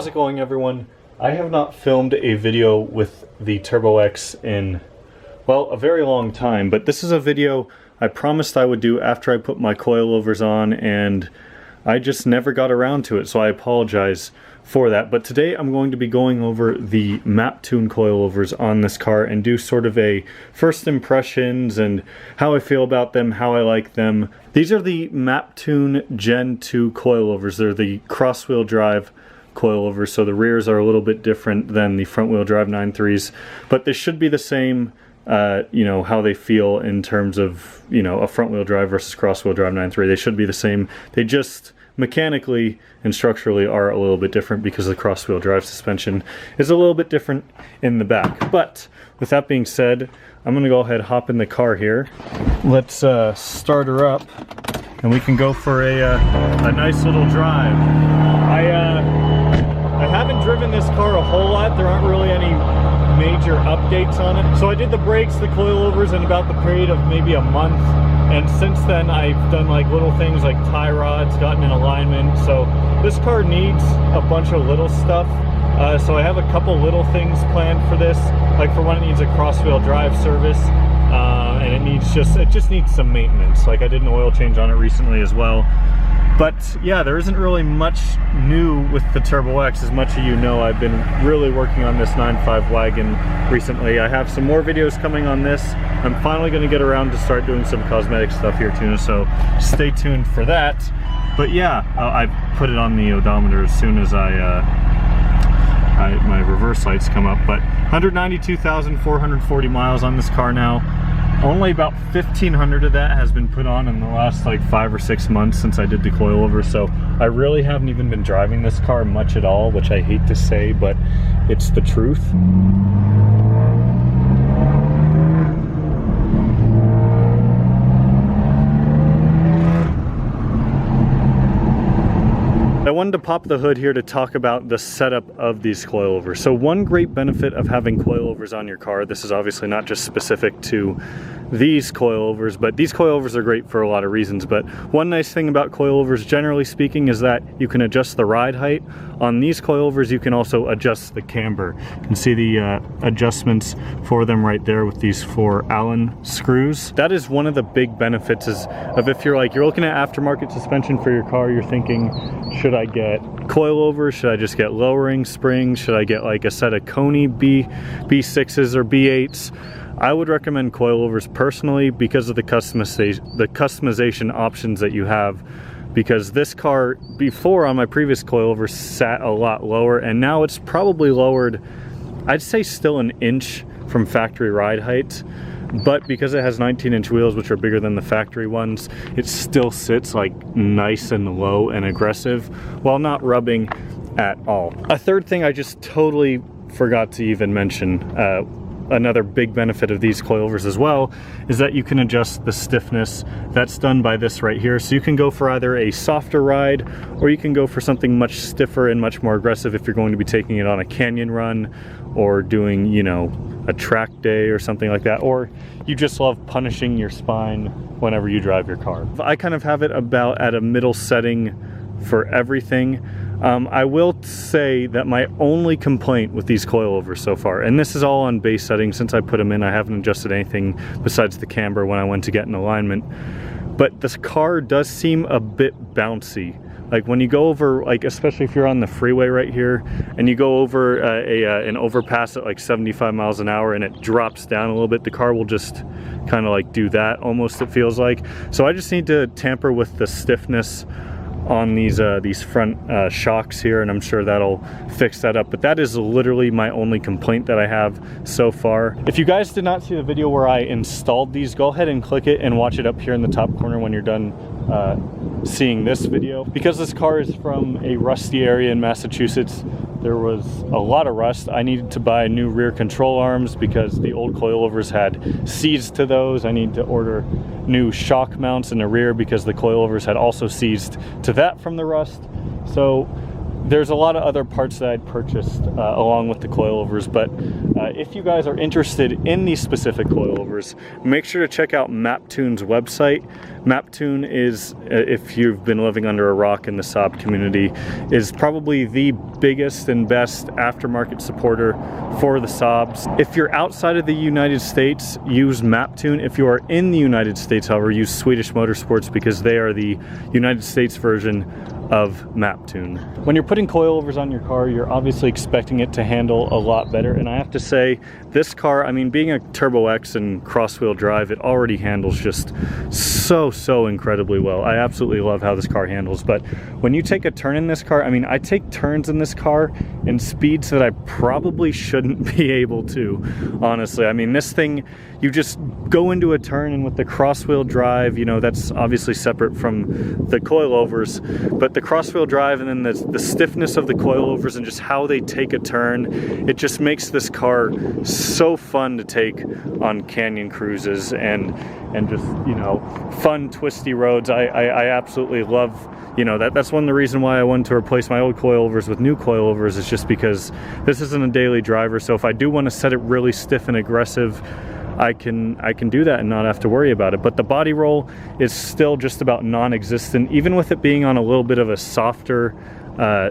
How's it going, everyone? I have not filmed a video with the Turbo X in, well, a very long time, but this is a video I promised I would do after I put my coilovers on, and I just never got around to it, so I apologize for that. But today I'm going to be going over the Maptun coilovers on this car and do sort of a first impressions and how I feel about them, how I like them. These are the Maptun Gen 2 coilovers. They're the cross-wheel drive coilovers, so the rears are a little bit different than the front-wheel drive 9.3s, but they should be the same, you know, how they feel in terms of, you know, a front-wheel drive versus cross-wheel drive 9.3. They should be the same. They just mechanically and structurally are a little bit different because the cross-wheel drive suspension is a little bit different in the back. But with that being said, I'm gonna go ahead, hop in the car here. Let's start her up and we can go for a nice little drive. I haven't driven this car a whole lot. There aren't really any major updates on it. So I did the brakes, the coilovers in about the period of maybe a month. And since then I've done like little things like tie rods, gotten in alignment. So this car needs a bunch of little stuff. So I have a couple little things planned for this. Like for one, it needs a cross-wheel drive service. And it just needs some maintenance. Like I did an oil change on it recently as well. But yeah, there isn't really much new with the Turbo X. As much as you know, I've been really working on this 9.5 wagon recently. I have some more videos coming on this. I'm finally going to get around to start doing some cosmetic stuff here too, so stay tuned for that. But yeah, I put it on the odometer as soon as my reverse lights come up. But 192,440 miles on this car now. Only about 1,500 of that has been put on in the last like 5 or 6 months since I did the coilover, so I really haven't even been driving this car much at all, which I hate to say, but it's the truth. I wanted to pop the hood here to talk about the setup of these coilovers. So one great benefit of having coilovers on your car, this is obviously not just specific to these coilovers, but these coilovers are great for a lot of reasons. But one nice thing about coilovers, generally speaking, is that you can adjust the ride height. On these coilovers, you can also adjust the camber. You can see the adjustments for them right there with these 4 Allen screws. That is one of the big benefits of if you're looking at aftermarket suspension for your car, you're thinking, should I get coilovers? Should I just get lowering springs? Should I get like a set of Coney B6s or B8s? I would recommend coilovers personally because of the customization options that you have. Because this car, before on my previous coilover, sat a lot lower, and now it's probably lowered, I'd say still an inch from factory ride height. But because it has 19-inch wheels, which are bigger than the factory ones, it still sits like nice and low and aggressive while not rubbing at all. A third thing I just totally forgot to even mention, another big benefit of these coilovers as well, is that you can adjust the stiffness. That's done by this right here. So you can go for either a softer ride, or you can go for something much stiffer and much more aggressive if you're going to be taking it on a canyon run or doing, you know, a track day or something like that, or you just love punishing your spine whenever you drive your car. I kind of have it about at a middle setting for everything. I will say that my only complaint with these coilovers so far, and this is all on base settings, since I put them in, I haven't adjusted anything besides the camber when I went to get in alignment, but this car does seem a bit bouncy. Like when you go over, like especially if you're on the freeway right here, and you go over an overpass at like 75 miles an hour and it drops down a little bit, the car will just kind of like do that almost, it feels like. So I just need to tamper with the stiffness on these front shocks here, and I'm sure that'll fix that up. But that is literally my only complaint that I have so far. If you guys did not see the video where I installed these, go ahead and click it and watch it up here in the top corner when you're done seeing this video. Because this car is from a rusty area in Massachusetts, there was a lot of rust. I needed to buy new rear control arms because the old coilovers had seized to those. I need to order new shock mounts in the rear because the coilovers had also seized to that from the rust. So there's a lot of other parts that I'd purchased along with the coilovers, but if you guys are interested in these specific coilovers, make sure to check out Maptun's website. Maptun is, if you've been living under a rock in the Saab community, is probably the biggest and best aftermarket supporter for the Saabs. If you're outside of the United States, use Maptun. If you are in the United States, however, use Swedish Motorsports because they are the United States version of Maptun. When you're putting coilovers on your car, you're obviously expecting it to handle a lot better, and I have to say, this car, I mean, being a Turbo X and cross-wheel drive, it already handles just so incredibly well. I absolutely love how this car handles, but when you take a turn in this car, I mean, I take turns in this car in speeds that I probably shouldn't be able to, honestly. I mean, this thing, you just go into a turn, and with the cross-wheel drive, you know, that's obviously separate from the coilovers, but the cross-wheel drive and then the stiffness of the coilovers and just how they take a turn, it just makes this car so fun to take on canyon cruises and just, you know, fun twisty roads. I absolutely love, you know, that's one of the reasons why I wanted to replace my old coilovers with new coilovers, is just because this isn't a daily driver. So if I do want to set it really stiff and aggressive, I can do that and not have to worry about it. But the body roll is still just about non-existent, even with it being on a little bit of a softer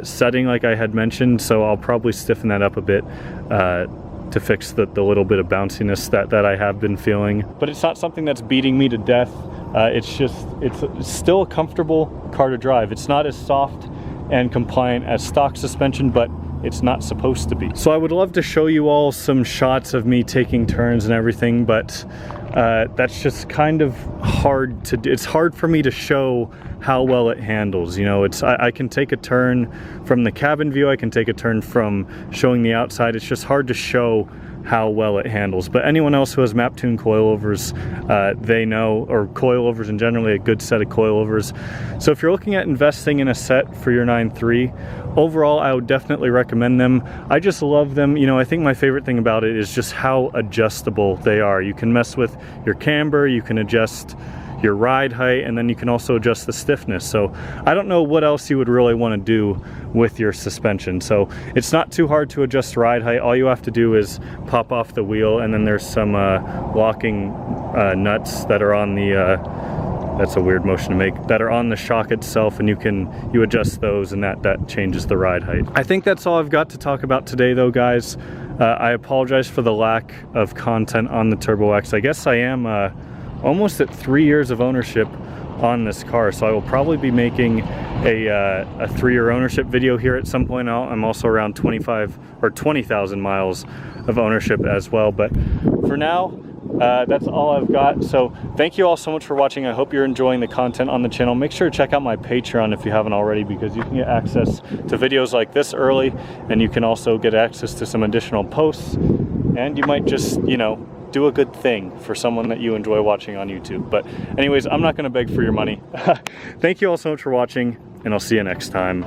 setting like I had mentioned. So I'll probably stiffen that up a bit to fix the little bit of bounciness that I have been feeling. But it's not something that's beating me to death. It's still a comfortable car to drive. It's not as soft and compliant as stock suspension, but it's not supposed to be. So I would love to show you all some shots of me taking turns and everything, but that's just kind of hard to do. It's hard for me to show how well it handles. You know, I can take a turn from the cabin view, I can take a turn from showing the outside. It's just hard to show how well it handles. But anyone else who has Maptun coilovers, they know, or coilovers in generally, a good set of coilovers. So if you're looking at investing in a set for your 9.3, overall I would definitely recommend them. I just love them. You know, I think my favorite thing about it is just how adjustable they are. You can mess with your camber, you can adjust your ride height, and then you can also adjust the stiffness. So I don't know what else you would really want to do with your suspension. So it's not too hard to adjust ride height. All you have to do is pop off the wheel, and then there's some locking nuts that are on the that's a weird motion to make, that are on the shock itself, and you adjust those, and that changes the ride height. I think that's all I've got to talk about today though, guys. I apologize for the lack of content on the Turbo X. I guess I am almost at 3 years of ownership on this car, so I will probably be making a 3-year ownership video here at some point. I'm also around 25 or 20,000 miles of ownership as well, but for now that's all I've got. So thank you all so much for watching. I hope you're enjoying the content on the channel. Make sure to check out my Patreon if you haven't already, because you can get access to videos like this early, and you can also get access to some additional posts, and you might just, you know, do a good thing for someone that you enjoy watching on YouTube. But anyways, I'm not going to beg for your money. Thank you all so much for watching, and I'll see you next time.